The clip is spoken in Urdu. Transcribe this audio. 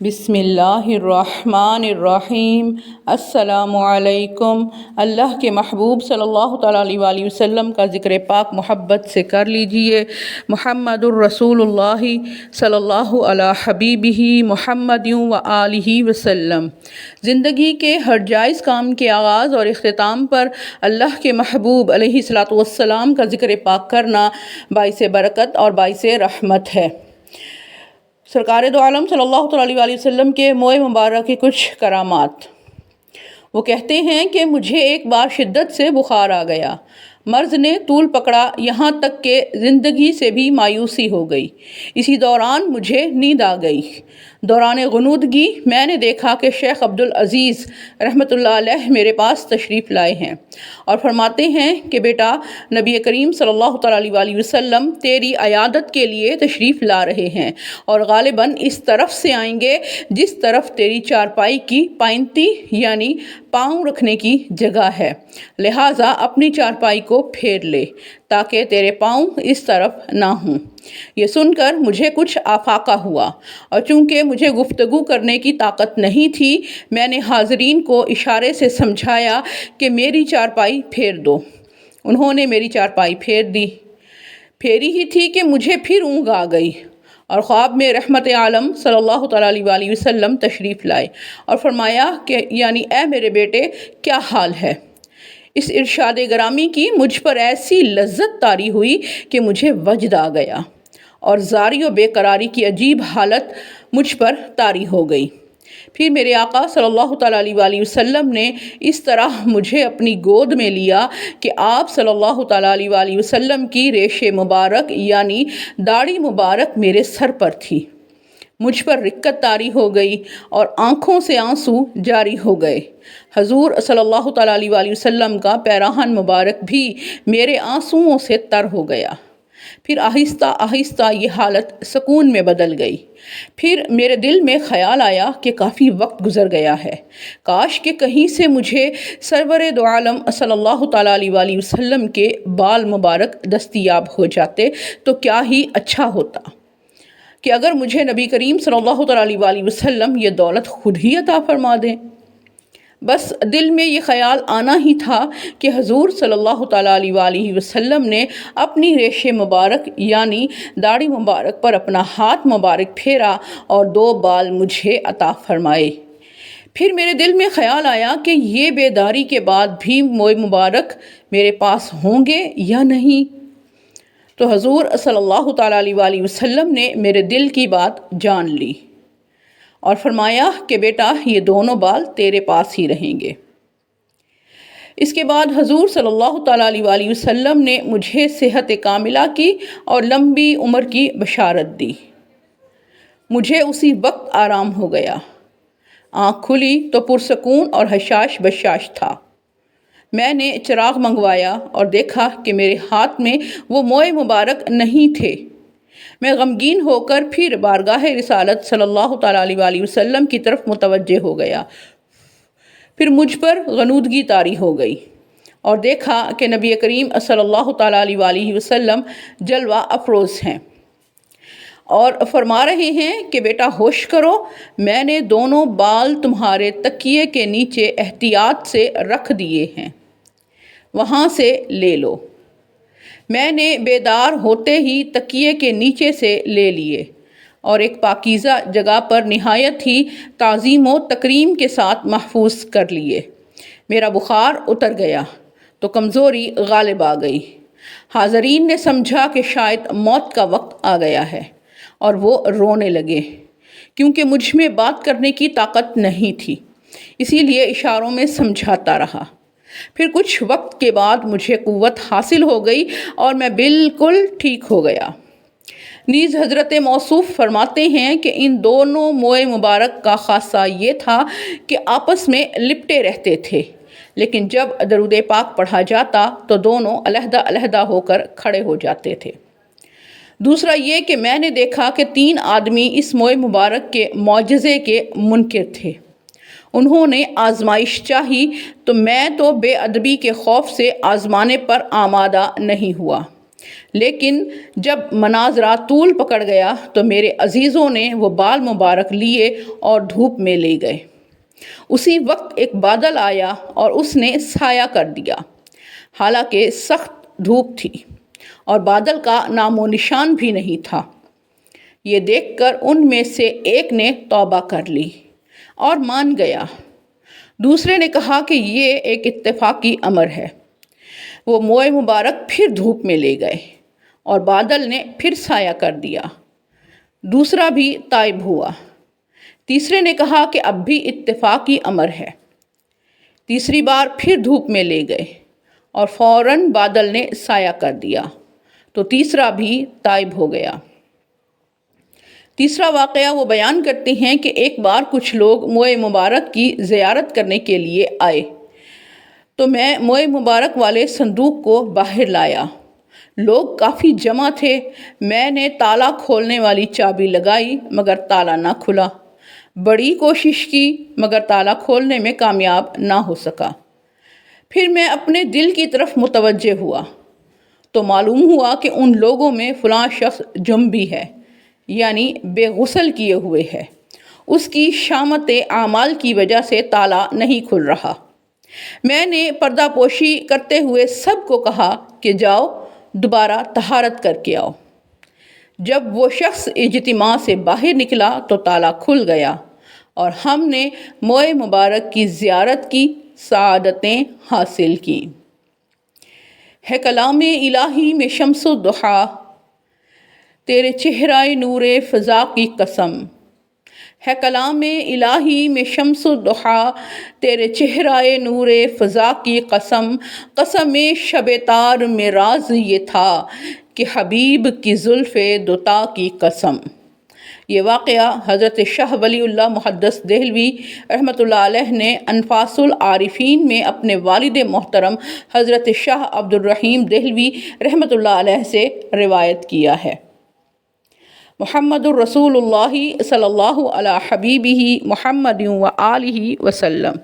بسم اللہ الرحمن الرحیم۔ السلام علیکم۔ اللہ کے محبوب صلی اللہ تعالیٰ علیہ وآلہ وسلم کا ذکر پاک محبت سے کر لیجئے۔ محمد الرسول اللہ صلی اللہ علیہ حبیبہ محمد و آلہ وسلم۔ زندگی کے ہر جائز کام کے آغاز اور اختتام پر اللہ کے محبوب علیہ الصلوۃ والسلام کا ذکر پاک کرنا باعث برکت اور باعث رحمت ہے۔ سرکار دو عالم صلی اللہ علیہ وآلہ وسلم کے موئے مبارک کی کچھ کرامات۔ وہ کہتے ہیں کہ مجھے ایک بار شدت سے بخار آ گیا، مرض نے طول پکڑا، یہاں تک کہ زندگی سے بھی مایوسی ہو گئی۔ اسی دوران مجھے نیند آ گئی۔ دوران غنودگی میں نے دیکھا کہ شیخ عبدالعزیز رحمۃ اللہ علیہ میرے پاس تشریف لائے ہیں اور فرماتے ہیں کہ بیٹا، نبی کریم صلی اللہ تعالیٰ علیہ وآلہ وسلم تیری عیادت کے لیے تشریف لا رہے ہیں اور غالباً اس طرف سے آئیں گے جس طرف تیری چارپائی کی پائنتی یعنی پاؤں رکھنے کی جگہ ہے، لہٰذا اپنی چارپائی کو پھیر لے تاکہ تیرے پاؤں اس طرف نہ ہوں۔ یہ سن کر مجھے کچھ آفاقہ ہوا، اور چونکہ مجھے گفتگو کرنے کی طاقت نہیں تھی، میں نے حاضرین کو اشارے سے سمجھایا کہ میری چارپائی پھیر دو۔ انہوں نے میری چارپائی پھیر دی۔ پھیری ہی تھی کہ مجھے پھر اونگ آ گئی، اور خواب میں رحمت عالم صلی اللہ تعالیٰ علیہ وآلہ وسلم تشریف لائے اور فرمایا کہ یعنی اے میرے بیٹے، کیا حال ہے؟ اس ارشاد گرامی کی مجھ پر ایسی لذت طاری ہوئی کہ مجھے وجد آ گیا اور زاری و بے قراری کی عجیب حالت مجھ پر طاری ہو گئی۔ پھر میرے آقا صلی اللہ تعالیٰ علیہ وآلہ وسلم نے اس طرح مجھے اپنی گود میں لیا کہ آپ صلی اللہ تعالیٰ علیہ وآلہ وسلم کی ریش مبارک یعنی داڑھی مبارک میرے سر پر تھی۔ مجھ پر رکت طاری ہو گئی اور آنکھوں سے آنسو جاری ہو گئے۔ حضور صلی اللہ تعالیٰ علیہ وآلہ وسلم کا پیراہن مبارک بھی میرے آنسوؤں سے تر ہو گیا۔ پھر آہستہ آہستہ یہ حالت سکون میں بدل گئی۔ پھر میرے دل میں خیال آیا کہ کافی وقت گزر گیا ہے، کاش کہ کہیں سے مجھے سرور دو عالم صلی اللہ تعالیٰ علیہ وآلہ وسلم کے بال مبارک دستیاب ہو جاتے تو کیا ہی اچھا ہوتا کہ اگر مجھے نبی کریم صلی اللہ تعالیٰ علیہ وآلہ وسلم یہ دولت خود ہی عطا فرما دیں۔ بس دل میں یہ خیال آنا ہی تھا کہ حضور صلی اللہ تعالیٰ علیہ وآلہ وسلم نے اپنی ریش مبارک یعنی داڑھی مبارک پر اپنا ہاتھ مبارک پھیرا اور 2 بال مجھے عطا فرمائے۔ پھر میرے دل میں خیال آیا کہ یہ بیداری کے بعد بھی موئے مبارک میرے پاس ہوں گے یا نہیں، تو حضور صلی اللہ تعالیٰ علیہ وآلہ وسلم نے میرے دل کی بات جان لی اور فرمایا کہ بیٹا، یہ دونوں بال تیرے پاس ہی رہیں گے۔ اس کے بعد حضور صلی اللہ تعالیٰ علیہ وآلہ وسلم نے مجھے صحت کاملہ کی اور لمبی عمر کی بشارت دی۔ مجھے اسی وقت آرام ہو گیا۔ آنکھ کھلی تو پرسکون اور حشاش بشاش تھا۔ میں نے چراغ منگوایا اور دیکھا کہ میرے ہاتھ میں وہ موئے مبارک نہیں تھے۔ میں غمگین ہو کر پھر بارگاہ رسالت صلی اللہ تعالیٰ علیہ وآلہ وسلم کی طرف متوجہ ہو گیا۔ پھر مجھ پر غنودگی طاری ہو گئی اور دیکھا کہ نبی کریم صلی اللہ تعالیٰ علیہ وآلہ وسلم جلوہ افروز ہیں اور فرما رہے ہیں کہ بیٹا ہوش کرو، میں نے دونوں بال تمہارے تکیے کے نیچے احتیاط سے رکھ دیے ہیں، وہاں سے لے لو۔ میں نے بیدار ہوتے ہی تکیے کے نیچے سے لے لیے اور ایک پاکیزہ جگہ پر نہایت ہی تعظیم و تکریم کے ساتھ محفوظ کر لیے۔ میرا بخار اتر گیا تو کمزوری غالب آ گئی۔ حاضرین نے سمجھا کہ شاید موت کا وقت آ گیا ہے اور وہ رونے لگے، کیونکہ مجھ میں بات کرنے کی طاقت نہیں تھی، اسی لیے اشاروں میں سمجھاتا رہا۔ پھر کچھ وقت کے بعد مجھے قوت حاصل ہو گئی اور میں بالکل ٹھیک ہو گیا۔ نیز حضرت موصوف فرماتے ہیں کہ ان دونوں موئے مبارک کا خاصہ یہ تھا کہ آپس میں لپٹے رہتے تھے، لیکن جب درود پاک پڑھا جاتا تو دونوں علیحدہ علیحدہ ہو کر کھڑے ہو جاتے تھے۔ دوسرا یہ کہ میں نے دیکھا کہ 3 آدمی اس موئے مبارک کے معجزے کے منکر تھے۔ انہوں نے آزمائش چاہی تو میں تو بے ادبی کے خوف سے آزمانے پر آمادہ نہیں ہوا۔ لیکن جب مناظرہ طول پکڑ گیا تو میرے عزیزوں نے وہ بال مبارک لیے اور دھوپ میں لے گئے۔ اسی وقت ایک بادل آیا اور اس نے سایہ کر دیا، حالانکہ سخت دھوپ تھی اور بادل کا نام و نشان بھی نہیں تھا۔ یہ دیکھ کر ان میں سے ایک نے توبہ کر لی اور مان گیا۔ دوسرے نے کہا کہ یہ ایک اتفاقی امر ہے۔ وہ موئے مبارک پھر دھوپ میں لے گئے اور بادل نے پھر سایہ کر دیا۔ دوسرا بھی تائب ہوا۔ تیسرے نے کہا کہ اب بھی اتفاقی امر ہے۔ تیسری بار پھر دھوپ میں لے گئے اور فوراً بادل نے سایہ کر دیا تو تیسرا بھی تائب ہو گیا۔ تیسرا واقعہ وہ بیان کرتے ہیں کہ ایک بار کچھ لوگ موئے مبارک کی زیارت کرنے کے لیے آئے تو میں موئے مبارک والے صندوق کو باہر لایا۔ لوگ کافی جمع تھے۔ میں نے تالا کھولنے والی چابی لگائی مگر تالا نہ کھلا۔ بڑی کوشش کی مگر تالا کھولنے میں کامیاب نہ ہو سکا۔ پھر میں اپنے دل کی طرف متوجہ ہوا تو معلوم ہوا کہ ان لوگوں میں فلاں شخص جنبی ہے، یعنی بے غسل کیے ہوئے ہے۔ اس کی شامت اعمال کی وجہ سے تالا نہیں کھل رہا۔ میں نے پردہ پوشی کرتے ہوئے سب کو کہا کہ جاؤ دوبارہ طہارت کر کے آؤ۔ جب وہ شخص اجتماع سے باہر نکلا تو تالا کھل گیا اور ہم نے موئے مبارک کی زیارت کی سعادتیں حاصل کی۔ ہے کلام الہی میں شمس و ضحیٰ، تیرے چہرہ نور فضا کی قسم۔ ہے کلام الہی میں شمس و ضحیٰ، تیرے چہرہ نور فضا کی قسم۔ قسم شب تار میں راز یہ تھا کہ حبیب کی زلف دوتا کی قسم۔ یہ واقعہ حضرت شاہ ولی اللہ محدث دہلوی رحمۃ اللہ علیہ نے انفاس العارفین میں اپنے والد محترم حضرت شاہ عبد الرحیم دہلوی رحمۃ اللہ علیہ سے روایت کیا ہے۔ محمد الرسول اللہ صلی اللہ علی حبیبہ محمد و آلہ وسلم۔